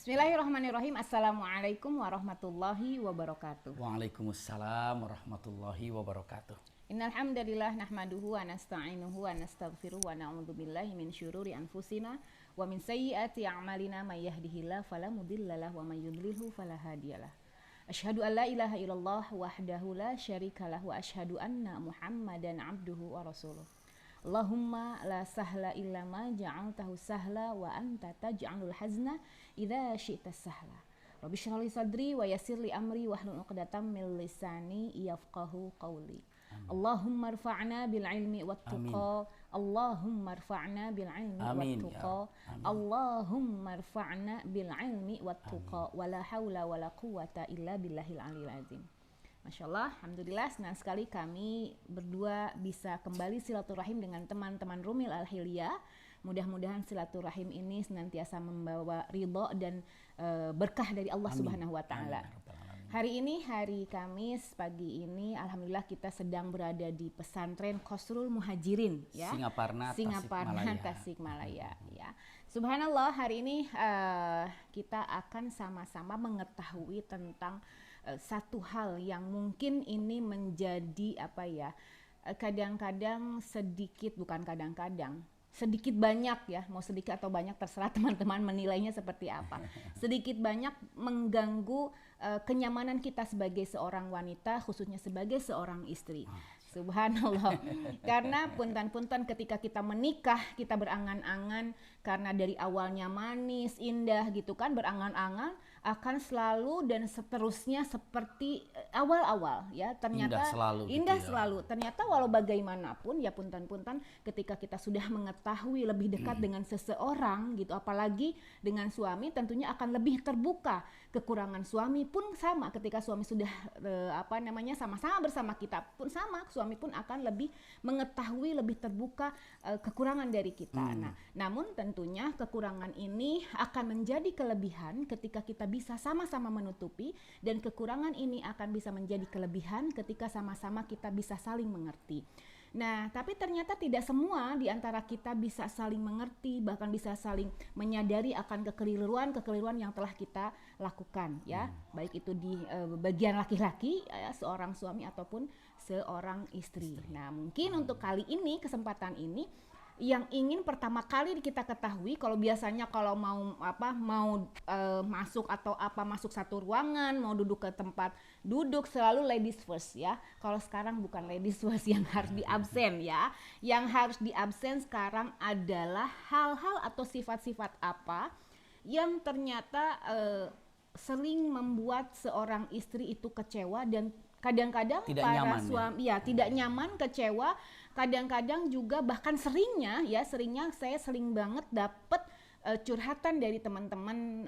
Bismillahirrahmanirrahim. Assalamualaikum warahmatullahi wabarakatuh. Waalaikumsalam warahmatullahi wabarakatuh. Innal hamdalillah nahmaduhu wa nasta'inuhu wa nastaghfiruhu wa na'udzubillahi min syururi anfusina wa min sayyiati a'malina may yahdihillahu fala mudhillalah wa may yudlilhu fala hadiyalah. Asyhadu an la ilaha illallah wahdahu la syarikalah wa asyhadu anna Muhammadan abduhu wa rasuluh. Allahumma la sahla illa ma ja'altahu sahla wa anta taj'alul hazna idza syi'ta sahla. Rabbi shrah li sadri wa yassir li amri wahlul 'uqdatam min lisani yafqahu qawli. Allahumma rfa'na bil ilmi wat tuqa. Allahumma rfa'na bil ilmi wat tuqa. Allahumma rfa'na bil ilmi wat tuqa. Wala haula wala quwata illa billahil aliyil azim. Masya Allah, alhamdulillah senang sekali kami berdua bisa kembali silaturahim dengan teman-teman Rumil Al-Hilyah. Mudah-mudahan silaturahim ini senantiasa membawa ridho dan berkah dari Allah Subhanahu wa Ta'ala. Hari ini hari Kamis pagi ini alhamdulillah kita sedang berada di pesantren Qasrul Muhajirin ya. Singaparna Tasikmalaya ya. Subhanallah, hari ini kita akan sama-sama mengetahui tentang satu hal yang mungkin ini menjadi kadang-kadang sedikit, bukan kadang-kadang, sedikit banyak ya, mau sedikit atau banyak terserah teman-teman menilainya seperti apa. Sedikit banyak mengganggu kenyamanan kita sebagai seorang wanita, khususnya sebagai seorang istri. Subhanallah. Karena punten-punten ketika kita menikah, kita berangan-angan karena dari awalnya manis, indah gitu kan, berangan-angan akan selalu dan seterusnya seperti awal-awal ya. Ternyata indah selalu. Ternyata walau bagaimanapun ya punten-punten ketika kita sudah mengetahui lebih dekat dengan seseorang gitu, apalagi dengan suami, tentunya akan lebih terbuka. Kekurangan suami pun sama, ketika suami sudah sama-sama bersama kita pun sama, suami pun akan lebih mengetahui, lebih terbuka kekurangan dari kita. Nah, namun tentunya kekurangan ini akan menjadi kelebihan ketika kita bisa sama-sama menutupi, dan kekurangan ini akan bisa menjadi kelebihan ketika sama-sama kita bisa saling mengerti. Nah, tapi ternyata tidak semua di antara kita bisa saling mengerti, bahkan bisa saling menyadari akan kekeliruan yang telah kita lakukan ya. Baik itu di bagian laki-laki ya, seorang suami ataupun seorang istri. Nah, mungkin untuk kali ini, kesempatan ini, yang ingin pertama kali kita ketahui, kalau biasanya kalau mau masuk atau masuk satu ruangan, mau duduk ke tempat duduk selalu ladies first ya. Kalau sekarang bukan ladies first yang harus diabsen ya. Yang harus diabsen sekarang adalah hal-hal atau sifat-sifat apa yang ternyata sering membuat seorang istri itu kecewa, dan kadang-kadang para suami tidak nyaman, kecewa, kadang-kadang juga bahkan seringnya saya sering banget dapet curhatan dari teman-teman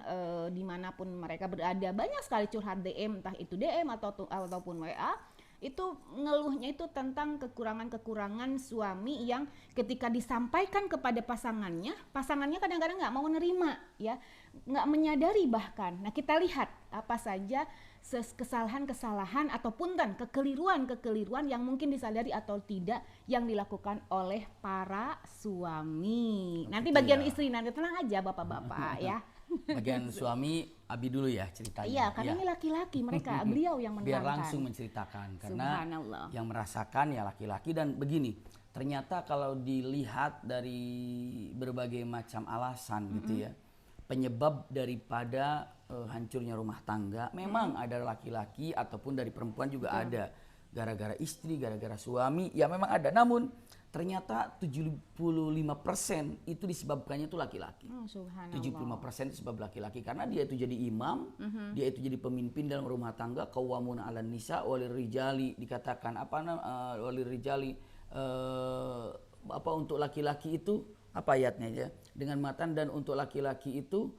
dimanapun mereka berada. Banyak sekali curhat DM, entah itu DM ataupun WA, itu ngeluhnya itu tentang kekurangan-kekurangan suami yang ketika disampaikan kepada pasangannya kadang-kadang nggak mau nerima ya, nggak menyadari bahkan. Nah, kita lihat apa saja kesalahan-kesalahan ataupun kekeliruan yang mungkin disadari atau tidak yang dilakukan oleh para suami. Nanti bagian istri nanti tenang aja bapak-bapak ya. Bagian suami Abi dulu ya ceritanya. Iya, karena ini laki-laki mereka, beliau yang menerangkan. Biar langsung menceritakan, karena yang merasakan ya laki-laki. Dan begini, ternyata kalau dilihat dari berbagai macam alasan gitu ya, penyebab daripada hancurnya rumah tangga memang ada laki-laki ataupun dari perempuan juga ada. Gara-gara istri, gara-gara suami, ya memang ada. Namun ternyata 75% itu disebabkannya itu laki-laki. 75% itu sebab laki-laki, karena dia itu jadi imam, dia itu jadi pemimpin dalam rumah tangga. Qawwamuna 'alan nisa walir rijali, dikatakan walir rijali untuk laki-laki itu apa ayatnya ya? Dengan matan, dan untuk laki-laki itu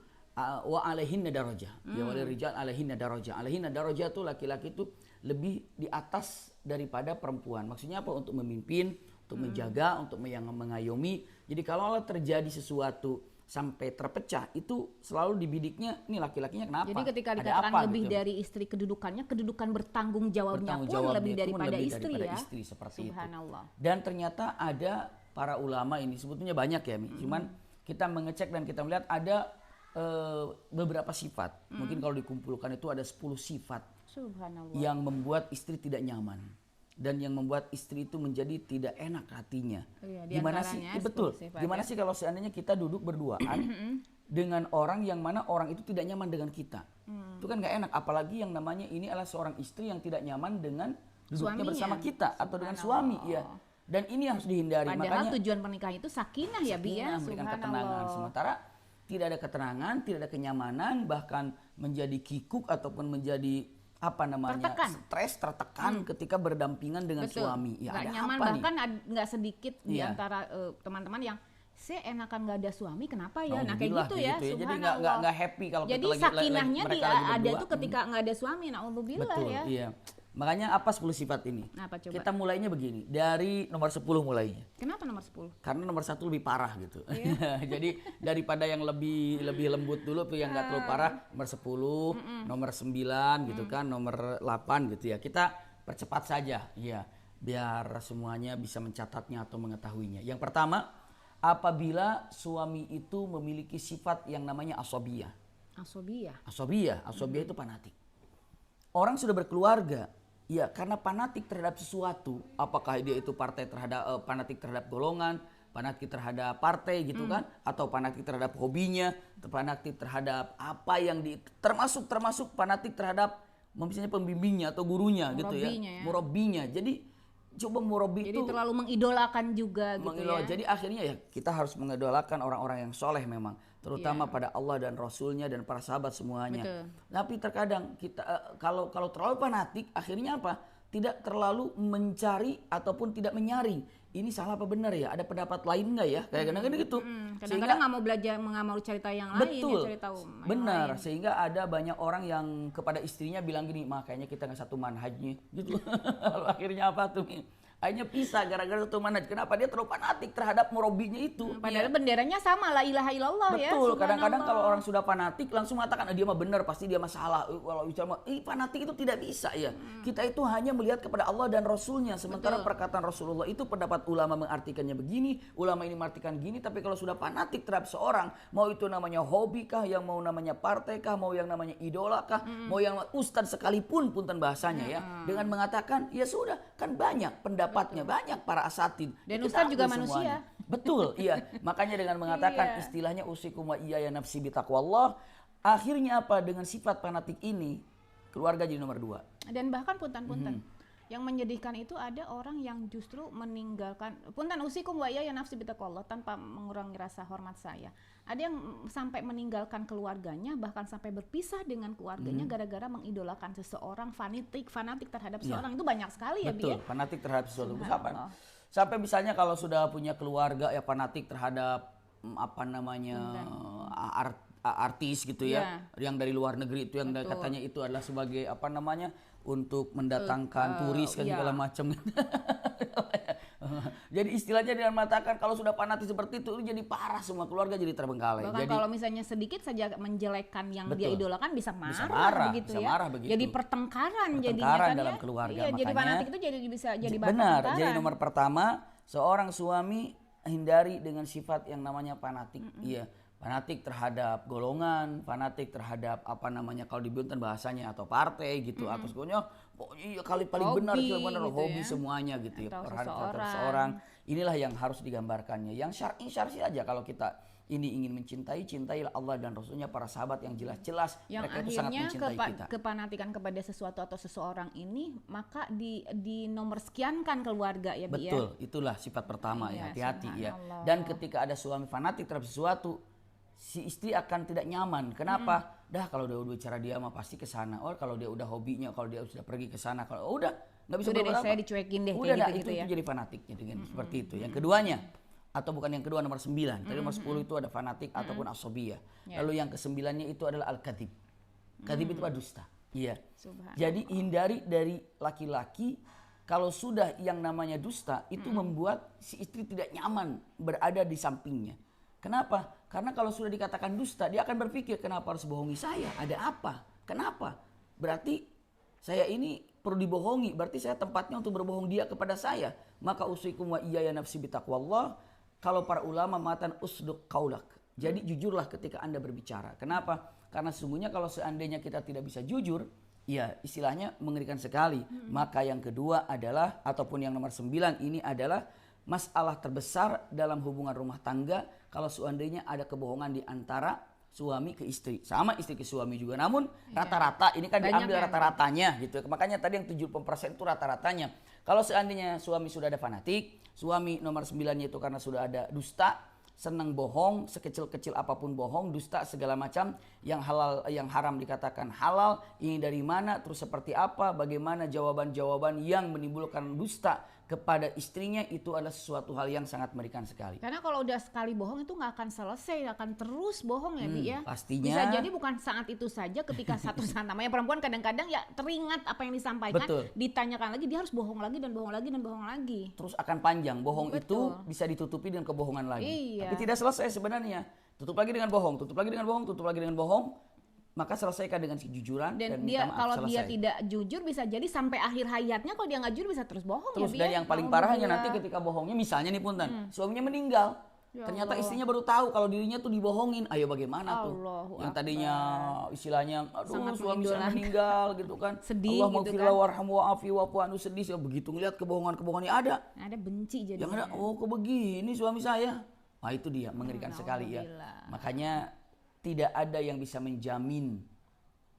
wa alaihinna darajah. Ya walir rijal alaihinna darajah. Alaihinna darajah itu laki-laki itu lebih di atas daripada perempuan. Maksudnya apa? Untuk memimpin, untuk menjaga, untuk mengayomi. Jadi kalau terjadi sesuatu sampai terpecah, itu selalu dibidiknya ini laki-lakinya kenapa? Jadi ketika dikatakan lebih gitu dari istri, kedudukan bertanggung jawabnya pun lebih daripada istri, seperti Subhanallah. Itu. Dan ternyata ada para ulama ini sebetulnya banyak ya, cuman kita mengecek dan kita melihat ada beberapa sifat. Mungkin kalau dikumpulkan itu ada 10 sifat Subhanallah. yang membuat istri tidak nyaman dan yang membuat istri itu menjadi tidak enak hatinya. Gimana sih? Betul. Gimana sih kalau seandainya kita duduk berduaan dengan orang yang mana orang itu tidak nyaman dengan kita? Itu kan nggak enak. Apalagi yang namanya ini adalah seorang istri yang tidak nyaman dengan duduknya bersama kita atau dengan suami, ya. Dan ini harus dihindari. Padahal makanya tujuan pernikahan itu sakinah ya, Bi ya. Memberikan ketenangan. Sementara tidak ada ketenangan, tidak ada kenyamanan, bahkan menjadi kikuk ataupun menjadi stres, tertekan ketika berdampingan dengan suami. Ya, nggak ada nyaman, apa bahkan nggak sedikit di antara teman-teman yang saya enakan nggak ada suami, kenapa ya? Nah kayak gitu ya. Jadi nggak happy kalau jadi kita sakinahnya ada itu ketika nggak ada suami. Na'udzubillah ya. Iya. Makanya apa 10 sifat ini? Apa coba? Kita mulainya begini, dari nomor 10 mulainya. Kenapa nomor 10? Karena nomor 1 lebih parah gitu. Jadi daripada yang lebih lembut dulu tuh yang nggak terlalu parah, nomor 10, nomor 9 gitu kan, nomor 8 gitu ya. Kita percepat saja, ya, biar semuanya bisa mencatatnya atau mengetahuinya. Yang pertama, apabila suami itu memiliki sifat yang namanya asobiyah. Asobiyah itu fanatik. Orang sudah berkeluarga, ya karena fanatik terhadap sesuatu, apakah dia itu fanatik terhadap golongan, fanatik terhadap partai gitu kan, atau fanatik terhadap hobinya, fanatik terhadap apa yang termasuk fanatik terhadap misalnya pembimbingnya atau gurunya gitu ya, murabbinya. Jadi coba murabbi itu terlalu mengidolakan juga gitu ya. Jadi akhirnya ya kita harus mengidolakan orang-orang yang soleh memang, terutama pada Allah dan Rasulnya dan para sahabat semuanya. Betul. Tapi terkadang kita kalau terlalu fanatik akhirnya apa? Tidak terlalu mencari ataupun tidak menyaring. Ini salah apa benar ya? Ada pendapat lain nggak ya? Kayak kadang-kadang gitu. Kadang-kadang nggak mau belajar, nggak mau cerita yang lain. Betul. Ya, cerita benar. Lain. Sehingga ada banyak orang yang kepada istrinya bilang gini, makanya kita nggak satu manhajnya, gitu. Lalu akhirnya apa tuh? Akhirnya pisah gara-gara satu manhaj. Kenapa? Dia terlalu fanatik terhadap murabinya itu. Padahal benderanya sama, la ilaha illallah. Betul, ya. Betul. Kadang-kadang kalau orang sudah fanatik langsung mengatakan dia mah benar, pasti dia mah salah. Kalau bicara fanatik itu tidak bisa ya. Kita itu hanya melihat kepada Allah dan Rasulnya. Sementara perkataan Rasulullah itu pendapat ulama mengartikannya begini, ulama ini mengartikan gini. Tapi kalau sudah fanatik terhadap seorang, mau itu namanya hobi kah, yang mau namanya partai kah, mau yang namanya idola kah, mau yang ustadz sekalipun punten bahasanya ya, dengan mengatakan ya sudah, kan banyak pendapatnya, banyak para asatid. Dan ustadz juga manusia. Betul, iya. Makanya dengan mengatakan istilahnya usikum wa iyaya nafsi bitaqwallah, akhirnya apa? Dengan sifat fanatik ini, keluarga jadi nomor 2. Dan bahkan punten-punten. Yang menyedihkan itu ada orang yang justru meninggalkan, punten usikum wa iyaya nafsi bitaqwallah, tanpa mengurangi rasa hormat saya. Ada yang sampai meninggalkan keluarganya, bahkan sampai berpisah dengan keluarganya gara-gara mengidolakan seseorang, fanatik terhadap seseorang. Itu banyak sekali ya, Betul, fanatik terhadap sesuatu. Sampai misalnya kalau sudah punya keluarga ya fanatik terhadap artis gitu ya, yang dari luar negeri itu yang katanya itu adalah sebagai untuk mendatangkan turis kan segala macam. Jadi istilahnya dengan mengatakan kalau sudah fanatik seperti itu jadi parah, semua keluarga jadi terbengkalai. Bahkan kalau misalnya sedikit saja menjelekan yang dia idolakan bisa marah begitu. Jadi pertengkaran jadinya dalam keluarga. Iya, jadi fanatik itu bisa jadi bahan benar. Jadi nomor pertama, seorang suami hindari dengan sifat yang namanya fanatik. Iya. Fanatik terhadap golongan, fanatik terhadap kalau dibilang bahasanya atau partai gitu, atau pokoknya paling benar gitu hobi ya. Semuanya gitu ya, terhadap seseorang. Inilah yang harus digambarkannya. Yang syar'i aja, kalau kita ini ingin cintailah Allah dan Rasulnya, para sahabat yang jelas-jelas yang mereka itu sangat mencintai kita. Kepanatikan kepada sesuatu atau seseorang ini maka di nomor sekiankan keluarga ya. Betul, itulah sifat pertama ya, hati-hati ya. Dan ketika ada suami fanatik terhadap sesuatu, si istri akan tidak nyaman. Kenapa? Kalau dia udah bicara dia mah pasti ke sana. Kalau dia udah hobinya, kalau dia sudah pergi ke sana, kalau udah nggak bisa berbuat apa. Saya dicuekin deh udah kayak gitu ya. Itu jadi fanatiknya dengan seperti itu. Yang keduanya, atau bukan yang kedua, nomor 9. Tadi nomor 10 itu ada fanatik ataupun asobiyah. Lalu yang ke-9-nya itu adalah al-kadhib. Kadhib itu dusta. Iya. Jadi hindari dari laki-laki kalau sudah yang namanya dusta itu membuat si istri tidak nyaman berada di sampingnya. Kenapa? Karena kalau sudah dikatakan dusta, dia akan berpikir, kenapa harus bohongi saya? Ada apa? Kenapa? Berarti saya ini perlu dibohongi. Berarti saya tempatnya untuk berbohong dia kepada saya. Maka usikum wa iyaya nafsi bitaqwallah. Kalau para ulama mengatakan usduq qaulak. Jadi jujurlah ketika Anda berbicara. Kenapa? Karena sesungguhnya kalau seandainya kita tidak bisa jujur, ya istilahnya mengerikan sekali. Maka yang kedua adalah, ataupun yang nomor 9 ini adalah masalah terbesar dalam hubungan rumah tangga kalau seandainya ada kebohongan di antara suami ke istri. Sama istri ke suami juga. Namun rata-rata ini kan diambil rata-ratanya gitu. Makanya tadi yang 70% itu rata-ratanya. Kalau seandainya suami sudah ada fanatik, suami nomor 9-nya itu karena sudah ada dusta, senang bohong, sekecil-kecil apapun bohong, dusta segala macam, yang halal, yang haram dikatakan halal, ini dari mana, terus seperti apa, bagaimana jawaban-jawaban yang menimbulkan dusta kepada istrinya, itu adalah sesuatu hal yang sangat mengerikan sekali. Karena kalau udah sekali bohong itu nggak akan selesai, akan terus bohong ya, Bi ya. Pastinya. Bisa jadi bukan saat itu saja, ketika satu saat namanya perempuan kadang-kadang ya teringat apa yang disampaikan, Betul. Ditanyakan lagi, dia harus bohong lagi dan bohong lagi dan bohong lagi. Terus akan panjang, bohong Betul. itu bisa ditutupi dengan kebohongan lagi. Iya. Tapi tidak selesai sebenarnya. Tutup lagi dengan bohong, tutup lagi dengan bohong, tutup lagi dengan bohong. Maka selesaikan dengan kejujuran dan dia minta maaf, kalau selesai. dia tidak jujur bisa jadi sampai akhir hayatnya, kalau dia nggak jujur bisa terus bohong terus. ya. Dan yang paling parahnya nanti ketika bohongnya, misalnya nih punten, suaminya meninggal, ternyata istrinya baru tahu kalau dirinya tuh dibohongin. Ayo bagaimana tuh? Yang tadinya istilahnya, aduh sangat suami saya meninggal gitu kan, sedih Allah gitu maghfirlah warham wa'afi wa'fu anhu, sedih. Begitu ngeliat kebohongan-kebohongannya ada benci jadi. yang ada, oh kok begini suami saya. Nah itu dia mengerikan sekali ya. Makanya tidak ada yang bisa menjamin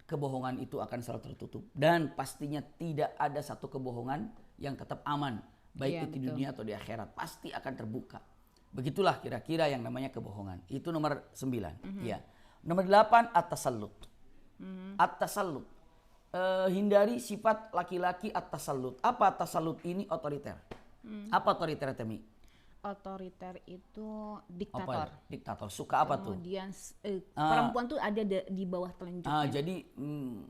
kebohongan itu akan selalu tertutup, dan pastinya tidak ada satu kebohongan yang tetap aman, baik itu di dunia atau di akhirat, pasti akan terbuka. Begitulah kira-kira yang namanya kebohongan. Itu nomor 9. Ya. Nomor 8 at-tasallut. At-tasallut. Hindari sifat laki-laki at-tasallut. Apa at-tasallut ini? Otoriter. Apa otoriter, Temi? Otoriter itu diktator. Diktator. Suka apa tuh? Kemudian perempuan tuh ada di bawah telunjuknya. Jadi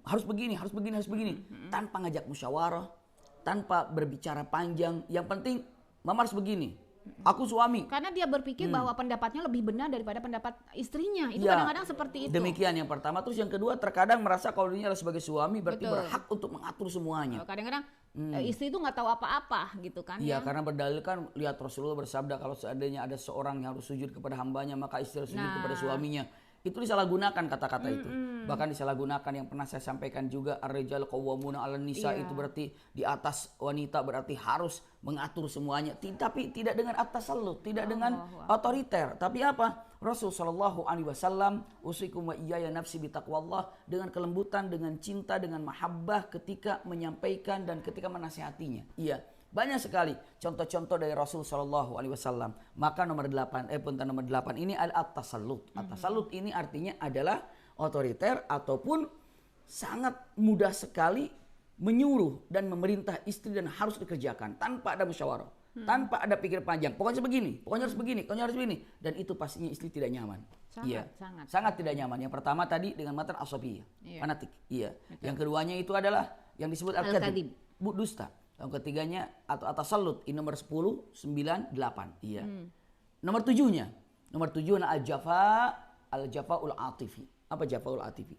harus begini, harus begini, harus begini. Tanpa ngajak musyawarah, tanpa berbicara panjang. Yang penting mama harus begini. Aku suami. Karena dia berpikir bahwa pendapatnya lebih benar daripada pendapat istrinya. Itu kadang-kadang seperti itu. Demikian yang pertama. Terus yang kedua, terkadang merasa kalau dirinya sebagai suami berarti berhak untuk mengatur semuanya. Kadang-kadang istri itu nggak tahu apa-apa gitu kan. Iya, karena berdalilkan, lihat Rasulullah bersabda kalau seandainya ada seorang yang harus sujud kepada hambanya, maka istri harus sujud kepada suaminya. Itu disalahgunakan kata-kata itu. Bahkan disalahgunakan, yang pernah saya sampaikan juga, ar-rijal qawwamuna 'alan nisa, itu berarti di atas wanita, berarti harus mengatur semuanya. Tapi tidak dengan at-tasallut, tidak dengan otoriter. Tapi apa? Rasul sallallahu alaihi wasallam, usikum wa iyaya nafsi bitaqwallah, dengan kelembutan, dengan cinta, dengan mahabbah ketika menyampaikan dan ketika menasihatinya. Iya. Banyak sekali contoh-contoh dari Rasul sallallahu alaihi wasallam. Maka nomor 8 ini adalah at-tasallut. At-tasallut ini artinya adalah otoriter ataupun sangat mudah sekali menyuruh dan memerintah istri dan harus dikerjakan tanpa ada musyawarah, tanpa ada pikir panjang. Pokoknya begini, pokoknya harus begini, pokoknya harus begini, dan itu pastinya istri tidak nyaman. Sangat tidak nyaman. Yang pertama tadi dengan matan asabiyah, fanatik. Iya. Yang keduanya itu adalah yang disebut al-kadhib, dusta. Yang ketiganya atau at-tasallut, ini nomor 10, 9, 8. Iya. Nomor 7-nya. Nomor 7 al-jafa'ul atifi. Apa jafa'ul atifi?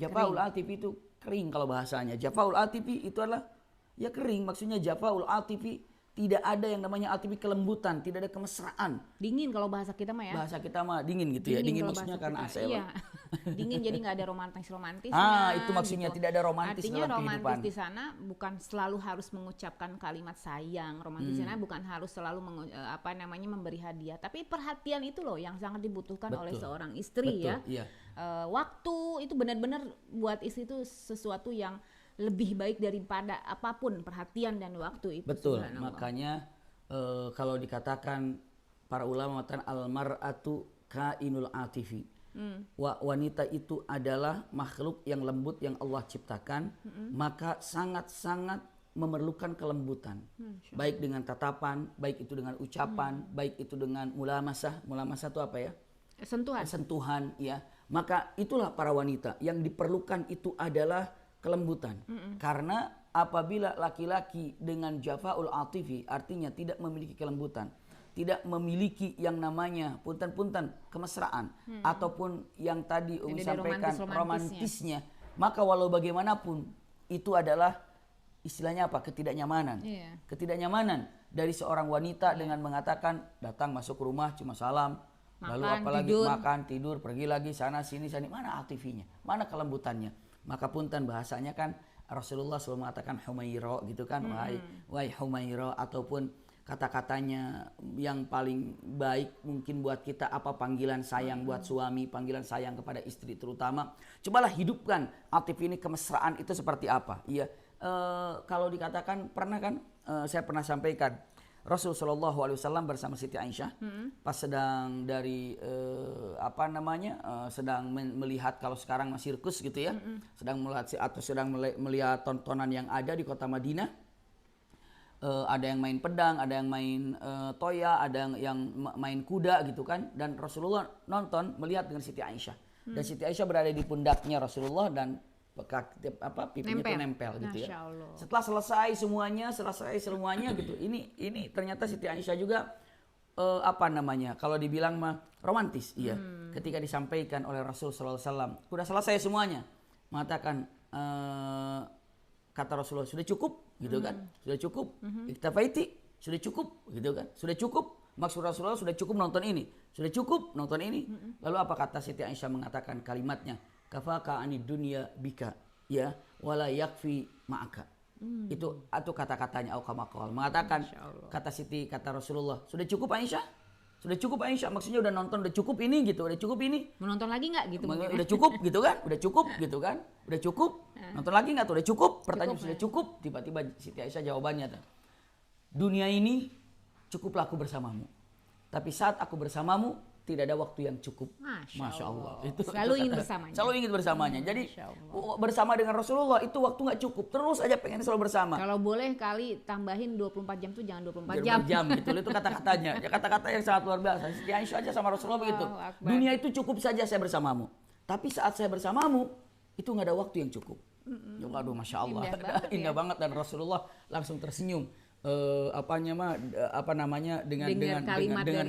Jafa'ul atifi itu kering kalau bahasanya. Jafa'ul atifi itu adalah ya kering. Maksudnya jafa'ul atifi tidak ada yang namanya atifi, kelembutan, tidak ada kemesraan. Dingin kalau bahasa kita mah ya. Bahasa kita mah dingin gitu ya. Dingin maksudnya karena AC. Iya. Dingin, jadi nggak ada romantis-romantisnya. Itu maksudnya gitu. Tidak ada romantis. Artinya dalam romantis kehidupan. di sana bukan selalu harus mengucapkan kalimat sayang. Romantis di sana bukan harus selalu memberi hadiah, tapi perhatian itu loh yang sangat dibutuhkan oleh seorang istri. Iya. Waktu itu benar-benar buat istri itu sesuatu yang lebih baik daripada apapun, perhatian dan waktu itu. Betul. Makanya kalau dikatakan para ulama mengatakan al-mar'atu kainul atifi. Wanita itu adalah makhluk yang lembut yang Allah ciptakan, maka sangat-sangat memerlukan kelembutan. Baik dengan tatapan, baik itu dengan ucapan, baik itu dengan mulamasah. Mulamasah itu apa ya? Sentuhan, ya. Maka itulah para wanita yang diperlukan itu adalah kelembutan. Karena apabila laki-laki dengan jafa'ul atifi, artinya tidak memiliki kelembutan, tidak memiliki yang namanya punten-punten kemesraan, ataupun yang tadi Umi sampaikan romantisnya, maka walau bagaimanapun itu adalah istilahnya apa? Ketidaknyamanan. Ketidaknyamanan dari seorang wanita dengan mengatakan datang masuk ke rumah cuma salam, Lalu apalagi makan, tidur, pergi lagi sana sini, mana aktivinya? Mana kelembutannya? Maka punten bahasanya kan Rasulullah selalu mengatakan Humaira gitu kan, wahai Humaira, ataupun kata-katanya yang paling baik mungkin buat kita apa panggilan sayang buat suami, panggilan sayang kepada istri terutama. Cobalah hidupkan aktif ini, kemesraan itu seperti apa? Iya, kalau dikatakan pernah kan, saya pernah sampaikan Rasul Shallallahu Alaihi Wasallam bersama Siti Aisyah pas sedang dari sedang melihat, kalau sekarang sirkus gitu ya, sedang melihat atau sedang melihat tontonan yang ada di kota Madinah. Ada yang main pedang, ada yang main toya, ada yang main kuda gitu kan, dan Rasulullah nonton melihat dengan Siti Aisyah, dan Siti Aisyah berada di pundaknya Rasulullah dan pipinya itu nempel gitu ya. Setelah selesai semuanya gitu, ini ternyata Siti Aisyah juga kalau dibilang mah romantis, iya. Ketika disampaikan oleh Rasul sallallahu alaihi wasallam, sudah selesai semuanya, mengatakan kata Rasulullah, sudah cukup gitu kan, sudah cukup, iktafaiti, sudah cukup gitu kan, sudah cukup. Maksud Rasulullah, sudah cukup nonton ini, sudah cukup nonton ini. Lalu apa kata Siti Aisyah mengatakan kalimatnya, kafaka anid dunya bika, ya, wala yakfi ma'aka. Itu kata-katanya Aukamakal mengatakan, kata Rasulullah, sudah cukup Aisyah, sudah cukup Aisyah, maksudnya udah nonton, udah cukup ini gitu, udah cukup ini. Menonton lagi nggak gitu? Udah cukup gitu kan, udah cukup gitu kan, udah cukup. Nonton lagi nggak tuh, udah cukup. Pertanyaan sudah cukup. Tiba-tiba Siti Aisyah jawabannya tuh, dunia ini cukuplah aku bersamamu, tapi saat aku bersamamu tidak ada waktu yang cukup. Masya Allah. Selalu ingin bersamanya. Selalu ingin bersamanya. Jadi bersama dengan Rasulullah itu waktu nggak cukup. Terus aja pengen selalu bersama. Kalau boleh kali tambahin 24 jam tuh jangan 24 jam. Gitu. Itu kata-katanya. Ya, kata-kata yang sangat luar biasa. Siti Aisyah aja sama Rasulullah begitu. Dunia itu cukup saja saya bersamamu. Tapi saat saya bersamamu itu nggak ada waktu yang cukup. Aduh, Masya Allah. Indah banget, dan Rasulullah langsung tersenyum. Dengan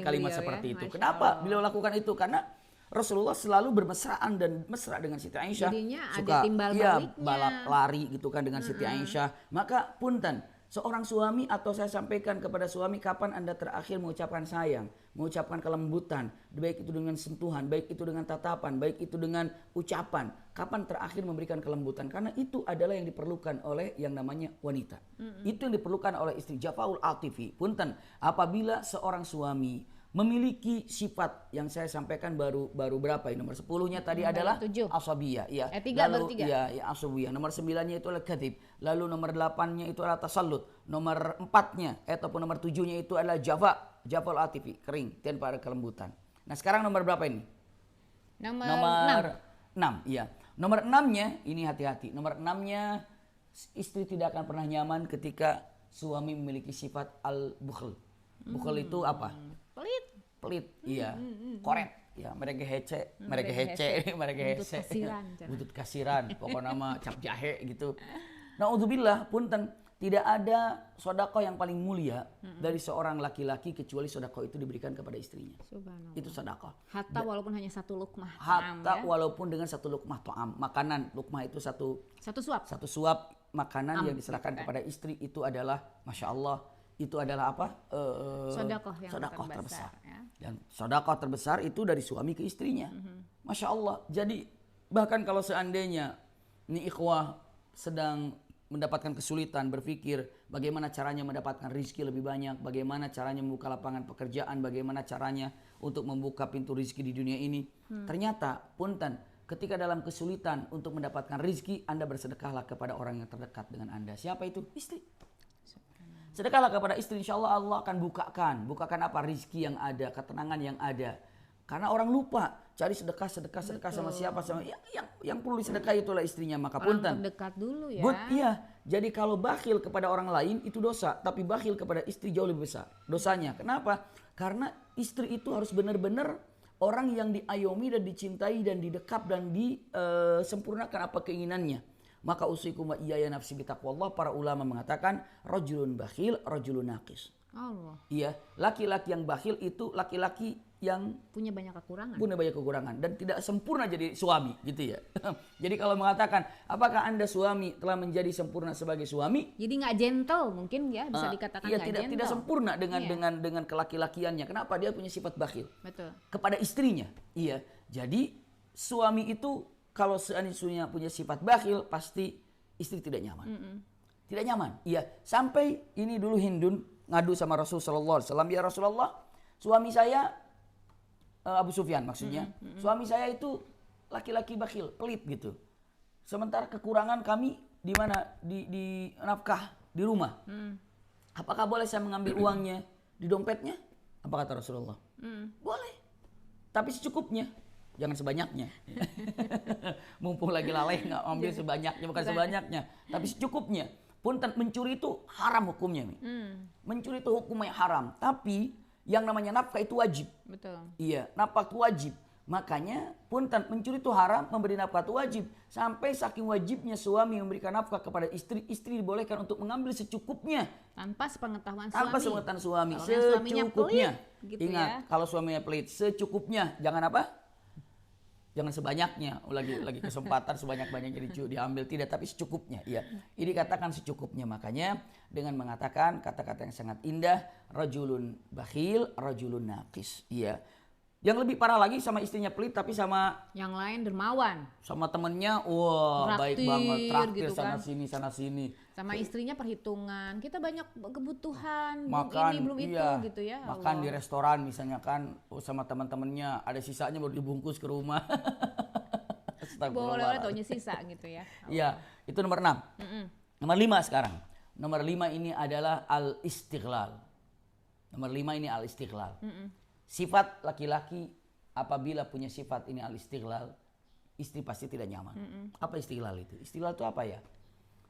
kalimat seperti itu. Kenapa beliau lakukan itu? Karena Rasulullah selalu bermesraan dan mesra dengan Siti Aisyah. Jadinya suka ada timbal baliknya. Balap lari gitu kan dengan Siti Aisyah. Maka punten, seorang suami, atau saya sampaikan kepada suami, kapan Anda terakhir mengucapkan sayang, mengucapkan kelembutan, baik itu dengan sentuhan, baik itu dengan tatapan, baik itu dengan ucapan. Kapan terakhir memberikan kelembutan? Karena itu adalah yang diperlukan oleh yang namanya wanita. Itu yang diperlukan oleh istri. Jafaul atifi. Punten, apabila seorang suami memiliki sifat yang saya sampaikan baru berapa ya? Nomor 10-nya tadi adalah asabiyah, ya. Lalu ya asabiyah. Nomor 9-nya itu adalah kadhib. Lalu nomor 8-nya itu adalah tasallut. Nomor 4-nya ataupun nomor 7-nya itu adalah jafaul atifi, kering, tanpa ada kelembutan. Nah, sekarang nomor berapa ini? Nomor 6, iya. Nomor 6-nya, ini hati-hati. Nomor 6-nya, istri tidak akan pernah nyaman ketika suami memiliki sifat al-bukhl. Bukhl itu apa? Pelit, iya. Koret, ya. Mereka hece. Butut kasiran, pokoknya nama cap jahe gitu. Na'udzubillah, punten. Tidak ada sedekah yang paling mulia dari seorang laki-laki kecuali sedekah itu diberikan kepada istrinya. Subhanallah. Itu sedekah. Hatta walaupun hanya satu lukmah. Walaupun dengan satu lukmah to'am, makanan. Lukmah itu satu suap makanan yang diserahkan kepada istri, itu adalah Masya Allah, itu adalah apa? Sedekah terbesar. Ya. Dan sedekah terbesar itu dari suami ke istrinya. Masya Allah. Jadi bahkan kalau seandainya ini ikhwah sedang mendapatkan kesulitan, berpikir bagaimana caranya mendapatkan rezeki lebih banyak, bagaimana caranya membuka lapangan pekerjaan, bagaimana caranya untuk membuka pintu rezeki di dunia ini. Ternyata, punten, ketika dalam kesulitan untuk mendapatkan rezeki, Anda bersedekahlah kepada orang yang terdekat dengan Anda. Siapa itu? Istri. Sedekahlah kepada istri, insya Allah Allah akan bukakan apa? Rezeki yang ada, ketenangan yang ada. Karena orang lupa cari sedekah sama siapa, sama yang perlu disedekah itulah istrinya. Maka punten, terdekat dulu ya. Iya. Jadi kalau bakhil kepada orang lain itu dosa, tapi bakhil kepada istri jauh lebih besar dosanya. Kenapa? Karena istri itu harus benar-benar orang yang diayomi dan dicintai dan didekap dan disempurnakan apa keinginannya. Maka usikum wa iyaya nafsi bitaqwallah, para ulama mengatakan rajulun bakhil, rajulun naqis. Allah. Iya, laki-laki yang bakhil itu laki-laki yang punya banyak kekurangan dan tidak sempurna jadi suami, gitu ya. Jadi kalau mengatakan apakah Anda suami telah menjadi sempurna sebagai suami? Jadi nggak gentle mungkin ya, bisa dikatakan iya, nggak gentle. tidak sempurna dengan kelaki-lakiannya. Kenapa? Dia punya sifat bakhil. Betul. Kepada istrinya. Iya. Jadi suami itu kalau seandainya punya sifat bakhil, pasti istri tidak nyaman. Tidak nyaman. Iya. Sampai ini dulu Hindun ngadu sama Rasulullah SAW. Ya Rasulullah, suami saya Abu Sufyan maksudnya. Suami saya itu laki-laki bakhil, pelit gitu. Sementara kekurangan kami di mana? Di nafkah di rumah. Apakah boleh saya mengambil uangnya di dompetnya? Apa kata Rasulullah? Boleh. Tapi secukupnya. Jangan sebanyaknya. Mumpung lagi lalai nggak ambil sebanyaknya, bukan sebanyaknya, tapi secukupnya. Pun mencuri itu haram hukumnya nih. Mencuri itu hukumnya haram, tapi yang namanya nafkah itu wajib. Betul. Iya, nafkah itu wajib. Makanya punten mencuri itu haram, memberi nafkah itu wajib. Sampai saking wajibnya suami memberikan nafkah kepada istri, istri dibolehkan untuk mengambil secukupnya. Tanpa sepengetahuan suami. Tanpa sepengetahuan suami, secukupnya. Gitu. Ingat, kalau suaminya pelit, secukupnya. Jangan apa? Jangan sebanyaknya. Lagi kesempatan sebanyak-banyaknya diambil, tidak, tapi secukupnya. Iya. Ini katakan secukupnya. Makanya dengan mengatakan kata-kata yang sangat indah, rajulun bakhil, rajulun naqis. Iya. Yang lebih parah lagi sama istrinya pelit, tapi sama yang lain dermawan. Sama temennya, wah baik banget, traktir gitu sana kan. sini, sana sini. Sama istrinya perhitungan, kita banyak kebutuhan, makan, ini belum itu gitu ya. Makan di restoran misalnya kan, sama teman-temannya, ada sisanya baru dibungkus ke rumah. Boleh taunya sisa gitu ya. Iya, itu nomor 6. Nomor 5 sekarang. Nomor 5 ini adalah al-istiqlal. Nomor 5 ini al-istiqlal. Sifat laki-laki apabila punya sifat ini al-istiqlal, istri pasti tidak nyaman. Apa istiqlal itu? Istiqlal itu apa ya?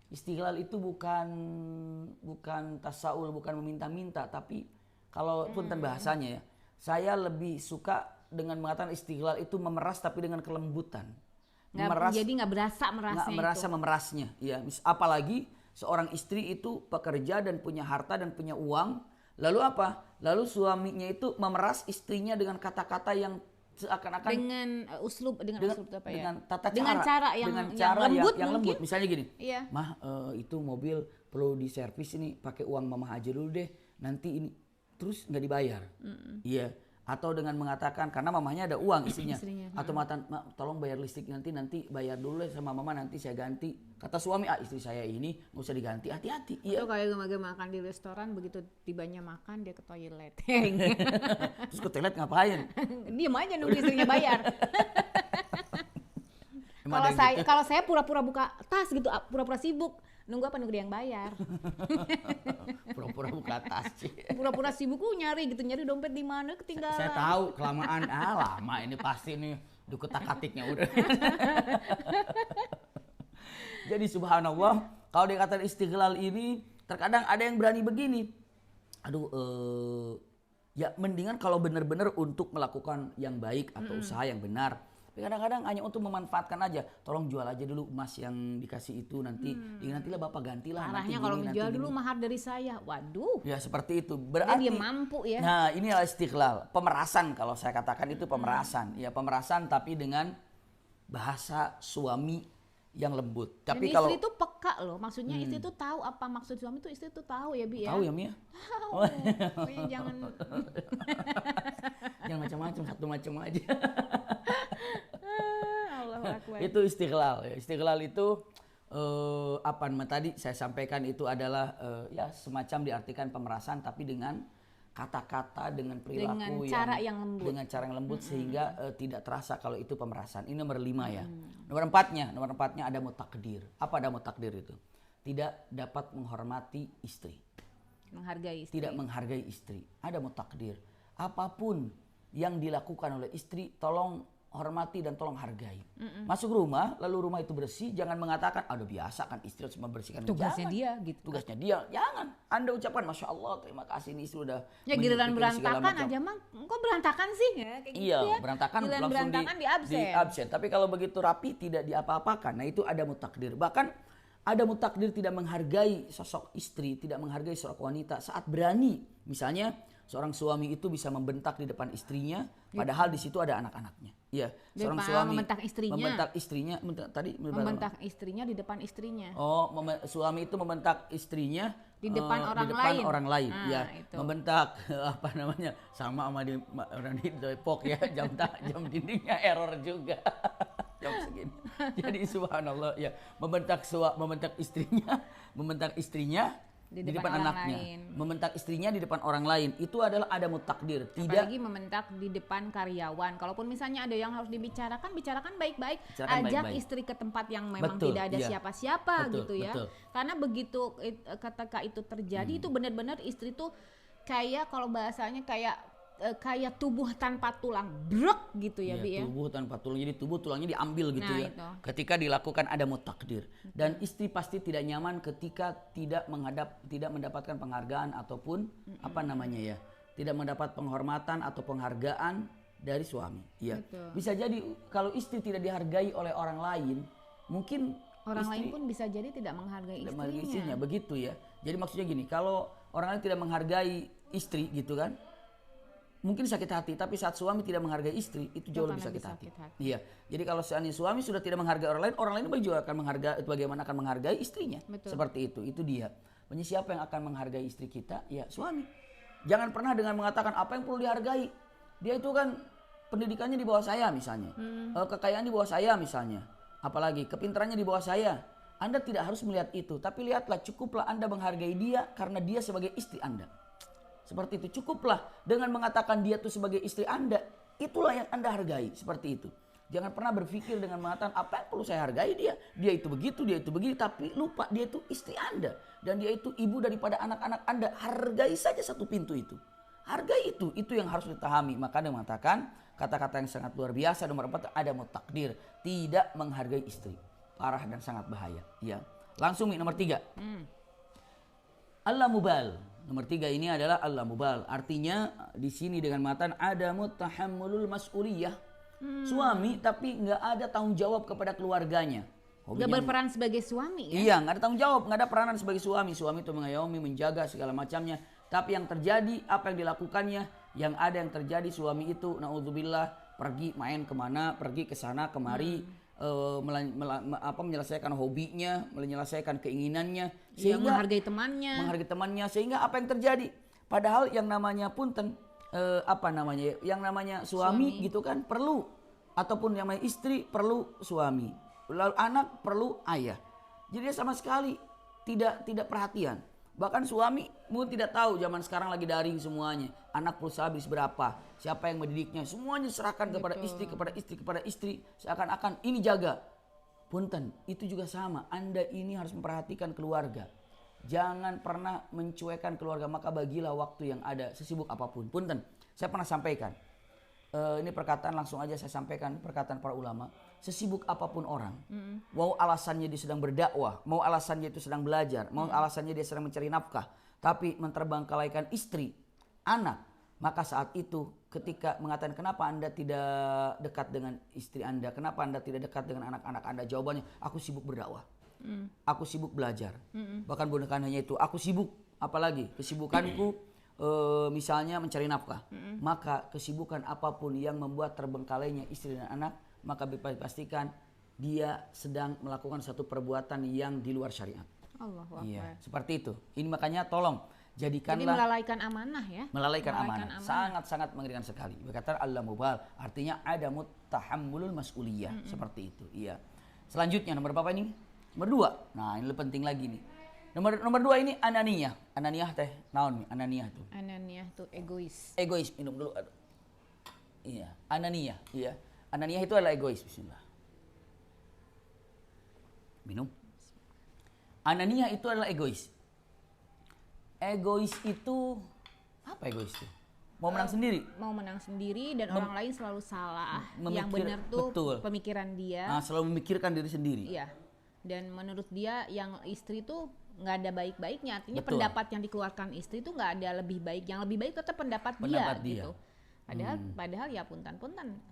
Istiqlal itu bukan tasaul, bukan meminta-minta, tapi kalau punten bahasanya ya, saya lebih suka dengan mengatakan istiqlal itu memeras tapi dengan kelembutan. Jadi nggak berasa merasnya. Nggak merasa memerasnya, ya. Apalagi seorang istri itu pekerja dan punya harta dan punya uang, lalu apa? Lalu suaminya itu memeras istrinya dengan kata-kata yang seakan-akan dengan uslub apa ya? Dengan tata cara, dengan cara yang lembut. Misalnya gini, iya. Mah itu mobil perlu diservis ini, pakai uang mama aja dulu deh, nanti ini terus nggak dibayar. Iya. Atau dengan mengatakan karena mamanya ada uang istrinya. Atau tolong bayar listrik nanti bayar dulu deh sama mama, nanti saya ganti. Kata suami, istri saya ini nggak usah diganti, hati-hati. Iya. Itu kayak makan di restoran, begitu tibanya makan dia ke toilet. Terus ke toilet ngapain? Diem aja nunggu istrinya bayar. Kalau saya pura-pura buka tas gitu, pura-pura sibuk. Nunggu dia yang bayar. Pura-pura buka tas. Pura-pura sibuk nyari dompet di mana ketinggalan. Saya tahu kelamaan, lama ini pasti nih dikutak-katiknya udah. Jadi subhanallah, kalau dikatakan istiqlal ini terkadang ada yang berani begini. Ya mendingan kalau benar-benar untuk melakukan yang baik atau usaha yang benar. Kadang-kadang hanya untuk memanfaatkan aja. Tolong jual aja dulu emas yang dikasih itu nanti. Nantilah bapak gantilah. Arahnya kalau jual dulu mahar dari saya. Waduh. Ya seperti itu. Berarti dia mampu ya. Nah ini adalah istiqlal. Pemerasan kalau saya katakan itu pemerasan. Ya pemerasan tapi dengan bahasa suami yang lembut. Tapi kalau istri itu peka loh. Maksudnya istri itu tahu apa maksud suami itu, istri itu tahu ya Bi ya. Tahu ya Mia? Tahu. Jangan. Jangan macam-macam, satu macam aja. Akbar. Itu istiqlal. Istiqlal itu tadi saya sampaikan itu adalah ya semacam diartikan pemerasan tapi dengan kata-kata, dengan perilaku dengan cara yang lembut sehingga tidak terasa kalau itu pemerasan. Ini nomor 5 ya. Nomor 4-nya ada mutakdir. Apa ada mutakdir itu? Tidak dapat menghormati istri. Tidak menghargai istri. Ada mutakdir. Apapun yang dilakukan oleh istri, tolong hormati dan tolong hargai. Masuk rumah, lalu rumah itu bersih, jangan mengatakan, aduh biasa kan istri harus membersihkan. Tugasnya dia gitu. Tugasnya dia, jangan. Anda ucapkan, Masya Allah, terima kasih ini istri udah. Ya giliran berantakan aja mah, kok berantakan sih? Ya, kayak iya, gitu ya. berantakan langsung di absen. Tapi kalau begitu rapi, tidak diapa-apakan. Nah itu ada mutakdir. Bahkan ada mutakdir tidak menghargai sosok istri, tidak menghargai sosok wanita saat berani Misalnya seorang suami itu bisa membentak di depan istrinya, padahal di situ ada anak-anaknya. Iya, seorang suami membentak istrinya membentak istrinya di depan istrinya. Oh, suami itu membentak istrinya di depan orang lain. Nah, ya, itu. membentak apa namanya? Sama di orang di Depok ya, jam dindingnya error juga. Jam segini. Jadi subhanallah ya, membentak istrinya di depan anaknya, membentak istrinya di depan orang lain, itu adalah ada takdir. Apalagi membentak di depan karyawan. Kalaupun misalnya ada yang harus bicarakan baik-baik, ajak istri ke tempat yang memang tidak ada siapa-siapa gitu ya. Karena begitu ketika itu terjadi, itu benar-benar istri tuh kayak, kalau bahasanya kayak tubuh tanpa tulang, brek gitu ya, Bi ya. Tubuh tanpa tulang, jadi tulangnya diambil gitu ya. Itu. Ketika dilakukan ada takdir. Dan istri pasti tidak nyaman ketika tidak mendapatkan penghargaan ataupun tidak mendapat penghormatan atau penghargaan dari suami. Ya. Bisa jadi kalau istri tidak dihargai oleh orang lain, mungkin orang lain pun bisa jadi tidak menghargai istrinya. Begitu ya. Jadi maksudnya gini, kalau orang lain tidak menghargai istri gitu kan, mungkin sakit hati, tapi saat suami tidak menghargai istri, itu jauh lebih sakit hati. Iya. Jadi kalau seandainya suami sudah tidak menghargai orang lain juga akan menghargai istrinya. Betul. Seperti itu dia. Siapa yang akan menghargai istri kita? Ya, suami. Jangan pernah dengan mengatakan apa yang perlu dihargai. Dia itu kan pendidikannya di bawah saya misalnya. Kekayaan di bawah saya misalnya. Apalagi kepintarannya di bawah saya. Anda tidak harus melihat itu, tapi lihatlah, cukuplah Anda menghargai dia karena dia sebagai istri Anda. Seperti itu, cukuplah dengan mengatakan dia itu sebagai istri Anda, itulah yang Anda hargai, seperti itu. Jangan pernah berpikir dengan mengatakan apa yang perlu saya hargai dia itu begitu, dia itu begini, tapi lupa dia itu istri Anda dan dia itu ibu daripada anak-anak Anda. Hargai saja satu pintu itu, hargai itu yang harus dipahami. Maka dia mengatakan kata-kata yang sangat luar biasa. Nomor 4, ada takdir, tidak menghargai istri, parah dan sangat bahaya. Ya, langsung nomor 3. Allah mubal. Nomor 3 ini adalah Allah mubal. Artinya di sini dengan matan ada tahammulul mas'uliyah. Suami tapi nggak ada tanggung jawab kepada keluarganya. Nggak berperan sebagai suami ya? Iya, nggak ada tanggung jawab, nggak ada peranan sebagai suami. Suami itu mengayomi, menjaga segala macamnya. Tapi yang terjadi, apa yang dilakukannya, yang ada yang terjadi suami itu, naudzubillah, pergi main kemana, pergi ke sana kemari. Menyelesaikan hobinya, menyelesaikan keinginannya, sehingga menghargai temannya, sehingga apa yang terjadi? Padahal yang namanya yang namanya suami gitu kan perlu, ataupun yang namanya istri perlu suami, lalu anak perlu ayah. Jadi dia sama sekali tidak perhatian. Bahkan suami mungkin tidak tahu, zaman sekarang lagi daring semuanya. Anak pulsa habis berapa, siapa yang mendidiknya, semuanya serahkan kepada istri. Seakan-akan ini jaga. Punten, itu juga sama. Anda ini harus memperhatikan keluarga. Jangan pernah mencuekkan keluarga, maka bagilah waktu yang ada sesibuk apapun. Punten, saya pernah sampaikan. Ini perkataan langsung aja saya sampaikan, perkataan para ulama. Sesibuk apapun orang, mau alasannya dia sedang berdakwah, mau alasannya itu sedang belajar, mau alasannya dia sedang mencari nafkah, tapi menterbangkalaikan istri, anak, maka saat itu ketika mengatakan kenapa Anda tidak dekat dengan istri Anda, kenapa Anda tidak dekat dengan anak-anak Anda, jawabannya aku sibuk berdakwah, aku sibuk belajar, bahkan bukan hanya itu, aku sibuk, apalagi kesibukanku misalnya mencari nafkah, maka kesibukan apapun yang membuat terbengkalainya istri dan anak, maka dipastikan dia sedang melakukan satu perbuatan yang di luar syariat. Allahu Akbar. Iya, seperti itu. Ini makanya tolong jadikanlah. Jadi melalaikan amanah ya. Melalaikan amanah. Sangat-sangat mengerikan sekali. Berkata Allah mubal, artinya ada tahammulul mas'uliyah, seperti itu. Iya. Selanjutnya nomor berapa ini? Nomor 2. Nah, ini lebih penting lagi nih. Nomor 2 ini ananiyah. Ananiyah teh naon nih? Ananiyah tuh. Ananiyah tuh egois. Egois, minum dulu. Aduh. Iya, ananiyah, iya. Ananiyah itu adalah egois. Bismillah. Minum. Ananiyah itu adalah egois. Egois itu apa egois itu? Mau menang sendiri. Mau menang sendiri dan orang lain selalu salah. Yang benar tuh betul. Pemikiran dia. Nah, selalu memikirkan diri sendiri. Iya. Dan menurut dia yang istri tuh nggak ada baik-baiknya. Artinya betul. Pendapat yang dikeluarkan istri tuh nggak ada lebih baik. Yang lebih baik tetap pendapat dia. Gitu. Padahal ya punten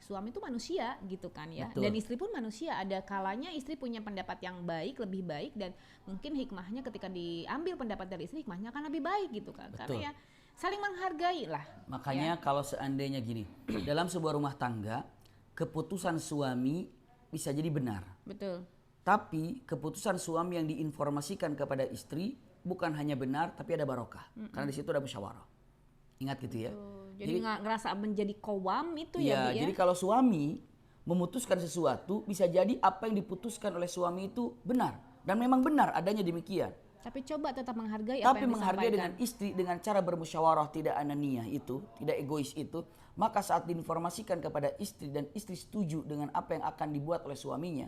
suami itu manusia gitu kan ya. Betul. Dan istri pun manusia, ada kalanya istri punya pendapat yang baik, lebih baik, dan mungkin hikmahnya ketika diambil pendapat dari istri, hikmahnya akan lebih baik gitu kan. Betul. Karena ya saling menghargai lah. Makanya kalau seandainya gini, dalam sebuah rumah tangga, keputusan suami bisa jadi benar. Betul. Tapi keputusan suami yang diinformasikan kepada istri bukan hanya benar, tapi ada barokah. Karena di situ ada musyawarah. Ingat gitu ya. Jadi nggak ngerasa menjadi kowam itu ya. ya. Jadi kalau suami memutuskan sesuatu, bisa jadi apa yang diputuskan oleh suami itu benar. Dan memang benar adanya demikian. Tapi coba tetap menghargai apa yang menghargai dengan istri dengan cara bermusyawarah, tidak ananiyah itu, tidak egois itu, maka saat diinformasikan kepada istri dan istri setuju dengan apa yang akan dibuat oleh suaminya,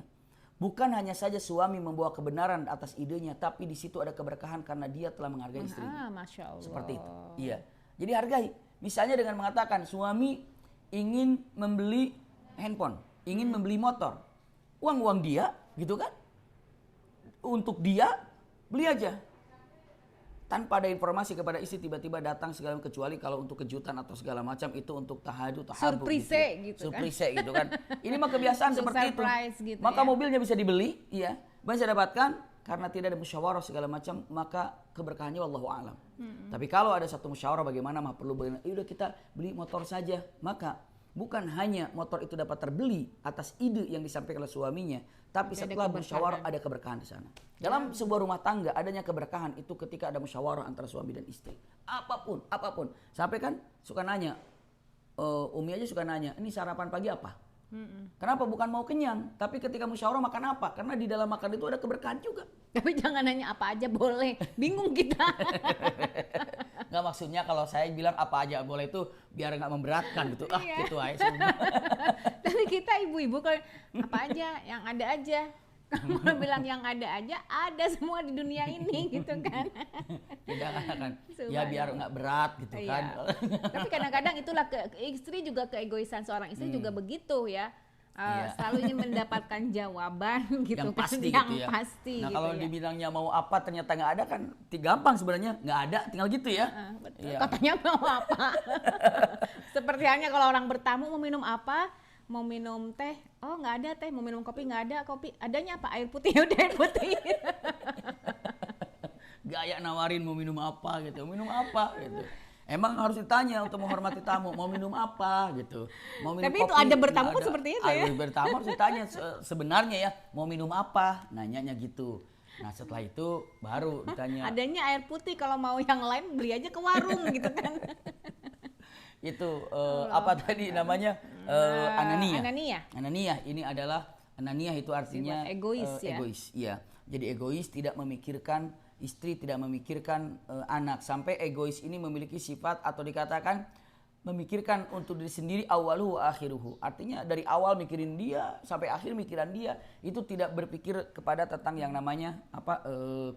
bukan hanya saja suami membawa kebenaran atas idenya, tapi di situ ada keberkahan karena dia telah menghargai istrinya. Masya Allah. Seperti itu. Iya. Jadi hargai. Misalnya dengan mengatakan suami ingin membeli handphone, ingin membeli motor, uang dia, gitu kan? Untuk dia beli aja. Tanpa ada informasi kepada istri, tiba-tiba datang segala, kecuali kalau untuk kejutan atau segala macam itu untuk tahabu surprise gitu kan. Surprise gitu kan. Ini mah kebiasaan seperti itu. Gitu maka ya. mobilnya bisa dibeli, iya. Bisa dapatkan karena tidak ada musyawarah segala macam, maka keberkahannya wallahu a'lam. Tapi kalau ada satu musyawarah bagaimana mah perlu udah kita beli motor saja, maka bukan hanya motor itu dapat terbeli atas ide yang disampaikan oleh suaminya, tapi setelah musyawarah ada keberkahan di sana. Dalam sebuah rumah tangga adanya keberkahan itu ketika ada musyawarah antara suami dan istri. Apapun. Sampai kan suka nanya, Umi aja suka nanya, ini sarapan pagi apa? Kenapa bukan mau kenyang? Tapi ketika musyawarah makan apa? Karena di dalam makan itu ada keberkahan juga. Tapi jangan nanya apa aja boleh, bingung kita. Nggak, maksudnya kalau saya bilang apa aja boleh itu biar nggak memberatkan gitu. Gitu aja. Tapi kita ibu-ibu kalau apa aja, yang ada aja. Kalau bilang yang ada aja, ada semua di dunia ini gitu kan. Tidak kan. Ya biar nggak berat gitu kan. Tapi kadang-kadang itulah istri juga keegoisan seorang istri juga begitu ya. Selalu ingin mendapatkan jawaban gitu yang kan, pasti yang gitu ya. pasti nah gitu kalau ya. dibilangnya mau apa ternyata nggak ada kan gampang sebenarnya, nggak ada tinggal gitu ya. Betul. Ya. Katanya mau apa? Seperti halnya kalau orang bertamu mau minum apa, mau minum teh, oh nggak ada teh, mau minum kopi nggak ada kopi, adanya apa, air putih, udah air putih. Gaya nawarin mau minum apa gitu, minum apa gitu. Emang harus ditanya untuk menghormati tamu, mau minum apa gitu. Mau minum tapi kopi, itu ada bertamu pun seperti itu ya. Bertamu harus ditanya sebenarnya ya, mau minum apa, nanyanya gitu. Nah setelah itu baru ditanya. Adanya air putih, kalau mau yang lain beli aja ke warung gitu kan. Itu apa tadi namanya, ananiyah. Ananiyah ini adalah ananiyah itu artinya egois ya. Egois, iya. Jadi egois, tidak memikirkan istri, tidak memikirkan anak. Sampai egois ini memiliki sifat atau dikatakan memikirkan untuk diri sendiri, awaluhu akhiruhu. Artinya dari awal mikirin dia sampai akhir mikiran dia, itu tidak berpikir kepada tentang yang namanya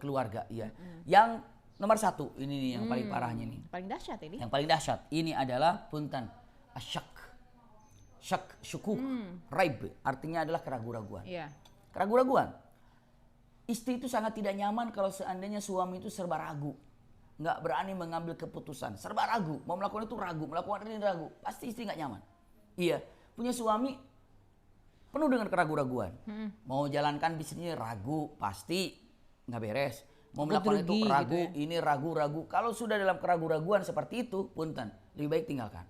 keluarga. Iya. Yang nomor satu ini nih yang paling parahnya nih. Paling dahsyat ini. Yang paling dahsyat ini adalah punten asyak, syukuk, raib. Artinya adalah keraguan-raguan. Iya. Keraguan-raguan. Istri itu sangat tidak nyaman kalau seandainya suami itu serba ragu, nggak berani mengambil keputusan, serba ragu, mau melakukan itu ragu, melakukan ini ragu, pasti istri nggak nyaman. Iya, punya suami penuh dengan keraguan-raguan, mau jalankan bisnisnya ragu, pasti nggak beres. Mau melakukan itu ragu, gitu ya? Ini ragu-ragu. Kalau sudah dalam keraguan-raguan seperti itu, punten, lebih baik tinggalkan.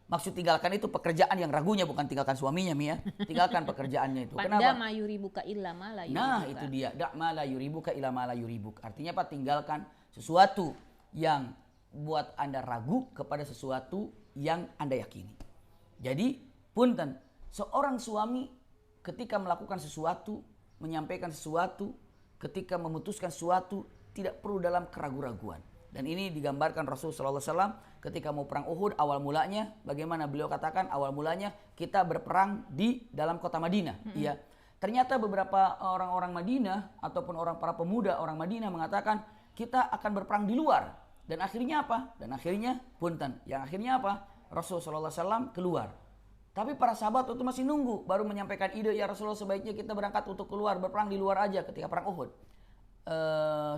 Maksud tinggalkan itu pekerjaan yang ragunya, bukan tinggalkan suaminya, Mia. Tinggalkan pekerjaannya itu. Kenapa? Da ma yuribuka illa ma la yuribuka. Nah, itu dia. Da ma la yuribuka illa ma la yuribuk. Artinya apa? Tinggalkan sesuatu yang buat Anda ragu kepada sesuatu yang Anda yakini. Jadi, punten, seorang suami ketika melakukan sesuatu, menyampaikan sesuatu, ketika memutuskan sesuatu, tidak perlu dalam keraguan-raguan. Dan ini digambarkan Rasulullah SAW ketika mau perang Uhud, awal mulanya bagaimana beliau katakan, awal mulanya kita berperang di dalam kota Madinah. Iya. Ternyata beberapa orang-orang Madinah ataupun para pemuda orang Madinah mengatakan kita akan berperang di luar. Dan akhirnya apa? Dan akhirnya punten. Yang akhirnya apa? Rasulullah SAW keluar. Tapi para sahabat itu masih nunggu, baru menyampaikan ide, ya Rasulullah sebaiknya kita berangkat untuk keluar berperang di luar aja ketika perang Uhud.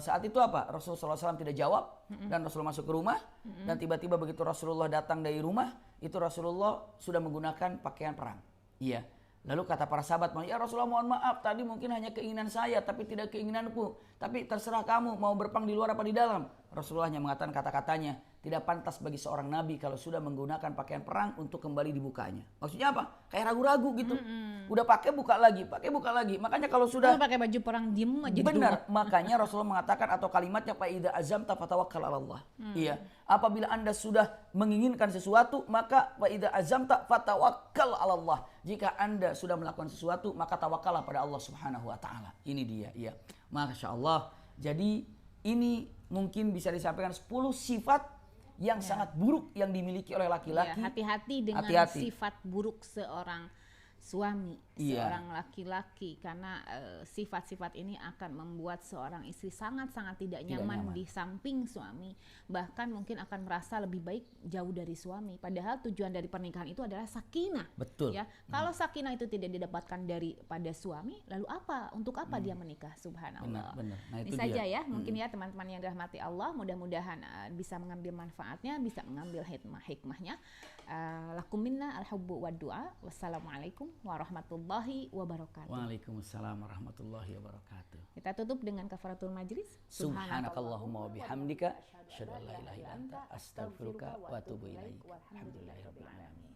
Saat itu apa? Rasulullah SAW tidak jawab dan Rasulullah masuk ke rumah dan tiba-tiba begitu Rasulullah datang dari rumah itu Rasulullah sudah menggunakan pakaian perang. Iya. Lalu kata para sahabat, ya Rasulullah mohon maaf tadi mungkin hanya keinginan saya tapi tidak keinginanku. Tapi terserah kamu mau berperang di luar apa di dalam. Rasulullah hanya mengatakan kata-katanya, tidak pantas bagi seorang nabi kalau sudah menggunakan pakaian perang untuk kembali dibukanya. Maksudnya apa? Kayak ragu-ragu gitu. Udah pakai buka lagi, pakai buka lagi. Makanya kalau sudah pakai baju perang diem aja. Benar, makanya Rasulullah mengatakan atau kalimatnya fa idza azamta fatawakkal 'ala Allah. Iya, apabila Anda sudah menginginkan sesuatu, maka fa idza azamta fatawakkal 'ala Allah. Jika Anda sudah melakukan sesuatu, maka tawakallah pada Allah Subhanahu wa taala. Ini dia, iya. Masya Allah. Jadi ini mungkin bisa disampaikan 10 sifat yang sangat buruk yang dimiliki oleh laki-laki. Hati-hati dengan sifat buruk seorang suami, seorang laki-laki, karena sifat-sifat ini akan membuat seorang istri sangat-sangat tidak nyaman di samping suami, bahkan mungkin akan merasa lebih baik jauh dari suami. Padahal tujuan dari pernikahan itu adalah sakinah. Betul. Ya, kalau sakinah itu tidak didapatkan pada suami, lalu apa? Untuk apa dia menikah? Subhanallah. Benar. Nah, itu ini saja dia. Ya, mungkin ya teman-teman yang dirahmati Allah, mudah-mudahan bisa mengambil manfaatnya, bisa mengambil hikmahnya. Lakum minna al-hubbu wa du'a. Wassalamualaikum warahmatullahi wabarakatuh. Waalaikumsalam warahmatullahi wabarakatuh. Kita tutup dengan kafaratul majlis. Subhanakallahumma wa bihamdika asyhadu an la ilaha illa anta astaghfiruka wa atubu ilaik. Alhamdulillahirabbil alamin.